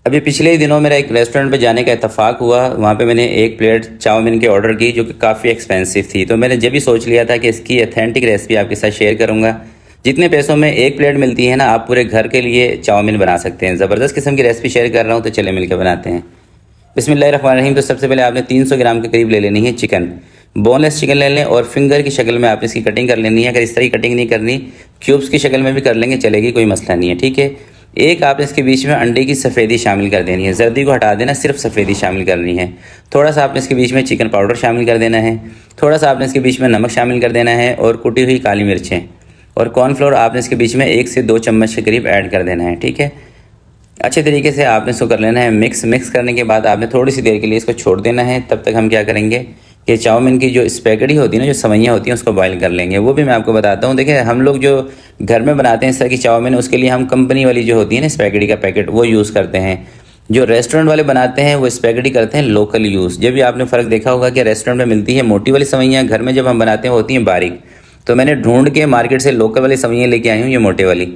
अभी पिछले ही दिनों मेरा एक रेस्टोरेंट पे जाने का इत्तेफाक हुआ। वहाँ पे मैंने एक प्लेट चाउमीन की ऑर्डर की जो कि काफ़ी एक्सपेंसिव थी। तो मैंने जब भी सोच लिया था कि इसकी ऑथेंटिक रेसिपी आपके साथ शेयर करूँगा। जितने पैसों में एक प्लेट मिलती है ना, आप पूरे घर के लिए चाउमीन बना सकते हैं। ज़बरदस्त किस्म की रेसिपी शेयर कर रहा हूँ, तो चले मिलकर बनाते हैं। बिस्मिल्लाहिर्रहमानिर्रहीम। तो सबसे पहले आपने 300 ग्राम के करीब ले लेनी है चिकन। बोनलेस चिकन ले लें और फिंगर की शक्ल में आपने इसकी कटिंग कर लेनी है। अगर इस तरह कटिंग नहीं करनी, क्यूब्स की शक्ल में भी कर लेंगे चलेगी, कोई मसला नहीं है, ठीक है। एक आपने इसके बीच में अंडे की सफ़ेदी शामिल कर देनी है, जर्दी को हटा देना, सिर्फ सफ़ेदी शामिल करनी है। थोड़ा सा आपने इसके बीच में चिकन पाउडर शामिल कर देना है। थोड़ा सा आपने इसके बीच में नमक शामिल कर देना है और कुटी हुई काली मिर्चें और कॉर्नफ्लोर आपने इसके बीच में 1 से 2 चम्मच के करीब ऐड कर देना है, ठीक है। अच्छे तरीके से आपने इसको कर लेना है मिक्स करने के बाद आपने थोड़ी सी देर के लिए इसको छोड़ देना है। तब तक हम क्या करेंगे कि चाउमीन की जो स्पैगेटी होती है ना, जो सवैयाँ होती हैं, उसको बॉईल कर लेंगे। वो भी मैं आपको बताता हूँ। देखिए, हम लोग जो घर में बनाते हैं इस तरह की चाउमीन, उसके लिए हम कंपनी वाली जो होती है ना स्पैगेटी का पैकेट, वो यूज़ करते हैं। जो रेस्टोरेंट वाले बनाते हैं वो स्पैगेटी करते हैं लोकल यूज़। जब भी आपने फ़र्क देखा होगा कि रेस्टोरेंट में मिलती है मोटी वाली सवैयाँ, घर में जब हम बनाते हैं होती हैं बारीक। तो मैंने ढूंढ के मार्केट से लोकल वाली सवैयाँ लेके आई हूँ, ये मोटे वाली।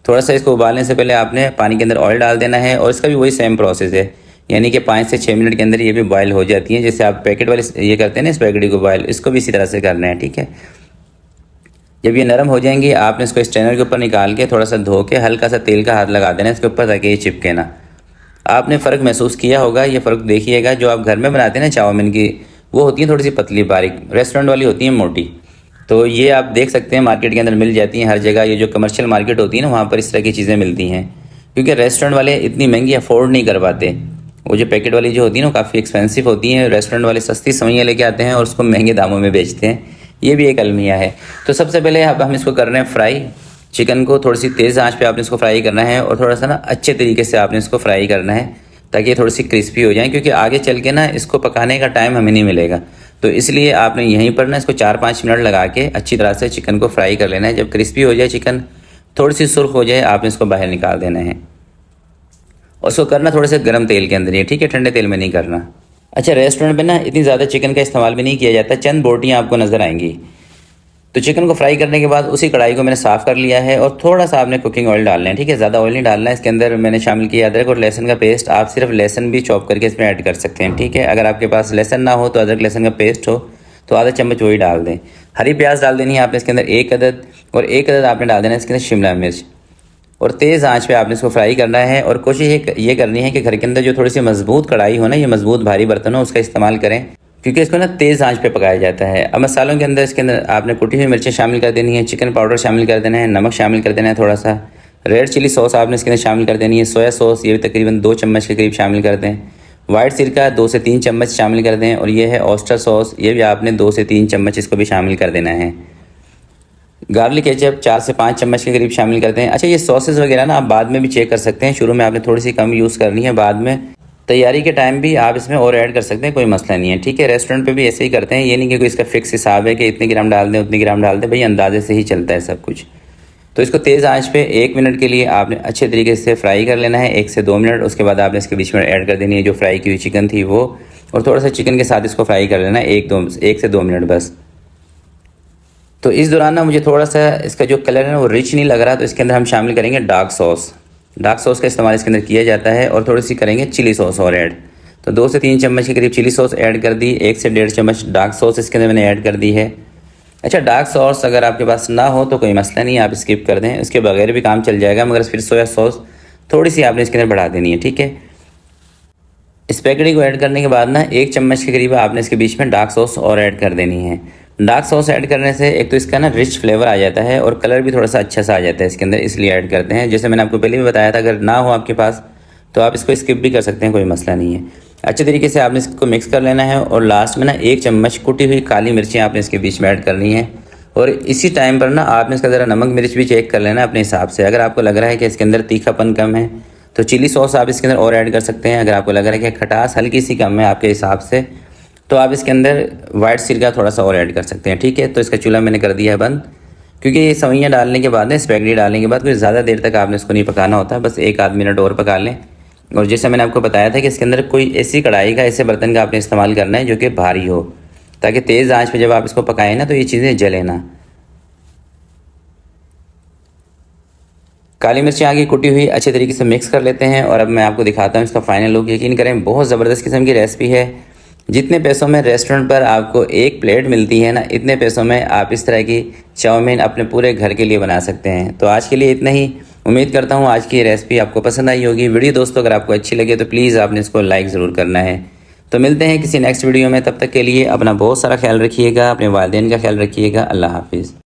थोड़ा सा इसको उबालने से पहले आपने पानी के अंदर ऑयल डाल देना है और इसका भी वही सेम प्रोसेस है, यानी कि 5 से 6 मिनट के अंदर ये भी बॉयल हो जाती है। जैसे आप पैकेट वाले ये करते हैं ना स्पैगेटी को बॉयल, इसको भी इसी तरह से करना है, ठीक है। जब ये नरम हो जाएंगी आपने इसको स्ट्रेनर के ऊपर निकाल के थोड़ा सा धो के हल्का सा तेल का हाथ लगा देना इसके ऊपर, ताकि ये चिपके ना। आपने फ़र्क महसूस किया होगा, ये फ़र्क देखिएगा। जो आप घर में बनाते हैं ना चाउमीन की, वो होती है थोड़ी सी पतली बारीक, रेस्टोरेंट वाली होती है मोटी। तो ये आप देख सकते हैं मार्केट के अंदर मिल जाती हैं हर जगह। ये जो कमर्शियल मार्केट होती है ना, वहाँ पर इस तरह की चीज़ें मिलती हैं, क्योंकि रेस्टोरेंट वाले इतनी महंगी अफोर्ड नहीं कर पाते। वो जो पैकेट वाली जो होती है ना, काफ़ी एक्सपेंसिव होती हैं। रेस्टोरेंट वाले सस्ती सवैयाँ लेके आते हैं और उसको महंगे दामों में बेचते हैं। ये भी एक अलमिया है। तो सबसे पहले अब हम इसको कर रहे हैं फ्राई। चिकन को थोड़ी सी तेज़ आंच पे आपने इसको फ्राई करना है और थोड़ा सा ना अच्छे तरीके से आपने इसको फ्राई करना है, ताकि ये थोड़ी सी क्रिस्पी हो जाए, क्योंकि आगे चल के ना इसको पकाने का टाइम हमें नहीं मिलेगा। तो इसलिए आपने यहीं पर ना इसको 4-5 मिनट लगा के अच्छी तरह से चिकन को फ्राई कर लेना है। जब क्रिस्पी हो जाए चिकन, थोड़ी सी सुर्ख हो जाए, आपने इसको बाहर निकाल देना है और उसको करना थोड़े से गर्म तेल के अंदर ही, ठीक है, ठंडे तेल में नहीं करना। अच्छा, रेस्टोरेंट पे ना इतनी ज़्यादा चिकन का इस्तेमाल भी नहीं किया जाता, चंद बोटियाँ आपको नज़र आएंगी। तो चिकन को फ्राई करने के बाद उसी कढ़ाई को मैंने साफ़ कर लिया है और थोड़ा सा आपने कुकिंग ऑयल डालना है, ठीक है। ज़्यादा ऑयल नहीं डालना है। इसके अंदर मैंने शामिल किया अदरक और लहसुन का पेस्ट। आप सिर्फ लहसुन भी चॉप करके इसमें ऐड कर सकते हैं, ठीक है। अगर आपके पास लहसुन ना हो तो अदरक लहसुन का पेस्ट हो तो आधा चम्मच वही डाल दें। हरी प्याज डाल देनी है आपने इसके अंदर 1 अदद, और 1 अदद आपने डाल देना है इसके अंदर शिमला मिर्च। और तेज़ आंच पे आपने इसको फ्राई करना है और कोशिश ये करनी है कि घर के अंदर जो थोड़ी सी मजबूत कढ़ाई हो ना, ये मजबूत भारी बर्तन हो, उसका इस्तेमाल करें, क्योंकि इसको ना तेज़ आंच पे पकाया जाता है। अब मसालों के अंदर इसके अंदर आपने कुटी हुई मिर्चें शामिल कर देनी है, चिकन पाउडर शामिल कर देना है, नमक शामिल कर देना है, थोड़ा सा रेड चिली सॉस आपने इसके अंदर शामिल कर देनी है, सोया सॉस ये भी तकरीबन 2 चम्मच के करीब शामिल कर दें। वाइट सिरका 2 से 3 चम्मच शामिल कर दें और ये है ऑयस्टर सॉस, ये भी आपने 2 से 3 चम्मच इसको भी शामिल कर देना है। गार्लिक केचप 4 से 5 चम्मच के करीब शामिल करते हैं। अच्छा, ये सॉसेस वगैरह ना आप बाद में भी चेक कर सकते हैं। शुरू में आपने थोड़ी सी कम यूज़ करनी है, बाद में तैयारी के टाइम भी आप इसमें और ऐड कर सकते हैं, कोई मसला नहीं है, ठीक है। रेस्टोरेंट पे भी ऐसे ही करते हैं, ये नहीं कि कोई इसका फिक्स हिसाब है कि इतने ग्राम डाल दें उतने ग्राम डाल दें, भाई अंदाजे से ही चलता है सब कुछ। तो इसको तेज़ आंच पे 1 मिनट के लिए आपने अच्छे तरीके से फ्राई कर लेना है, 1 से 2 मिनट। उसके बाद आपने इसके बीच में ऐड कर देनी है जो फ्राई की हुई चिकन थी वो, और थोड़ा सा चिकन के साथ इसको फ्राई कर लेना है 1 से 2 मिनट बस। तो इस दौरान ना मुझे थोड़ा सा इसका जो कलर है ना वो रिच नहीं लग रहा, तो इसके अंदर हम शामिल करेंगे डार्क सॉस। डार्क सॉस का इस्तेमाल इसके अंदर किया जाता है और थोड़ी सी करेंगे चिली सॉस और ऐड। तो 2 से 3 चम्मच के करीब चिली सॉस ऐड कर दी, 1 से 1.5 चम्मच डार्क सॉस इसके अंदर मैंने ऐड कर दी है। अच्छा, डार्क सॉस अगर आपके पास ना हो तो कोई मसला नहीं, आप स्किप कर दें, इसके बगैर भी काम चल जाएगा, मगर फिर सोया सॉस थोड़ी सी आपने इसके अंदर बढ़ा देनी है, ठीक है। स्पैगेटी को ऐड करने के बाद ना 1 चम्मच के करीब आपने इसके बीच में डार्क सॉस और ऐड कर देनी है। डार्क सॉस ऐड करने से एक तो इसका ना रिच फ्लेवर आ जाता है और कलर भी थोड़ा सा अच्छा सा आ जाता है इसके अंदर, इसलिए ऐड करते हैं। जैसे मैंने आपको पहले भी बताया था, अगर ना हो आपके पास तो आप इसको स्किप भी कर सकते हैं, कोई मसला नहीं है। अच्छे तरीके से आपने इसको मिक्स कर लेना है और लास्ट में ना 1 चम्मच कुटी हुई काली मिर्चें आपने इसके बीच में ऐड करनी है। और इसी टाइम पर ना आपने इसका ज़रा नमक मिर्च भी चेक कर लेना अपने हिसाब से। अगर आपको लग रहा है कि इसके अंदर तीखापन कम है तो चिली सॉस आप इसके अंदर और ऐड कर सकते हैं। अगर आपको लग रहा है कि खटास हल्की सी कम है आपके हिसाब से, तो आप इसके अंदर वाइट सिरका थोड़ा सा और ऐड कर सकते हैं, ठीक है। तो इसका चूल्हा मैंने कर दिया है बंद, क्योंकि ये सवैयाँ डालने के बाद ना स्पैगेटी डालने के बाद कुछ ज़्यादा देर तक आपने इसको नहीं पकाना होता, बस 1-8 मिनट और पका लें। और जैसे मैंने आपको बताया था कि इसके अंदर कोई ऐसी कढ़ाई का, ऐसे बर्तन का आपने इस्तेमाल करना है जो कि भारी हो, ताकि तेज़ आंच पे जब आप इसको पकाएं ना तो ये चीज़ें जले ना। काली मिर्ची आगे कुटी हुई अच्छे तरीके से मिक्स कर लेते हैं और अब मैं आपको दिखाता हूँ इसका फाइनल लुक। यकीन करें बहुत ज़बरदस्त किस्म की रेसिपी है। जितने पैसों में रेस्टोरेंट पर आपको एक प्लेट मिलती है ना, इतने पैसों में आप इस तरह की चाउमीन अपने पूरे घर के लिए बना सकते हैं। तो आज के लिए इतना ही। उम्मीद करता हूँ आज की रेसिपी आपको पसंद आई होगी। वीडियो दोस्तों अगर आपको अच्छी लगे तो प्लीज़ आपने इसको लाइक ज़रूर करना है। तो मिलते हैं किसी नेक्स्ट वीडियो में, तब तक के लिए अपना बहुत सारा ख्याल रखिएगा, अपने वालिदैन का ख्याल रखिएगा। अल्लाह हाफिज़।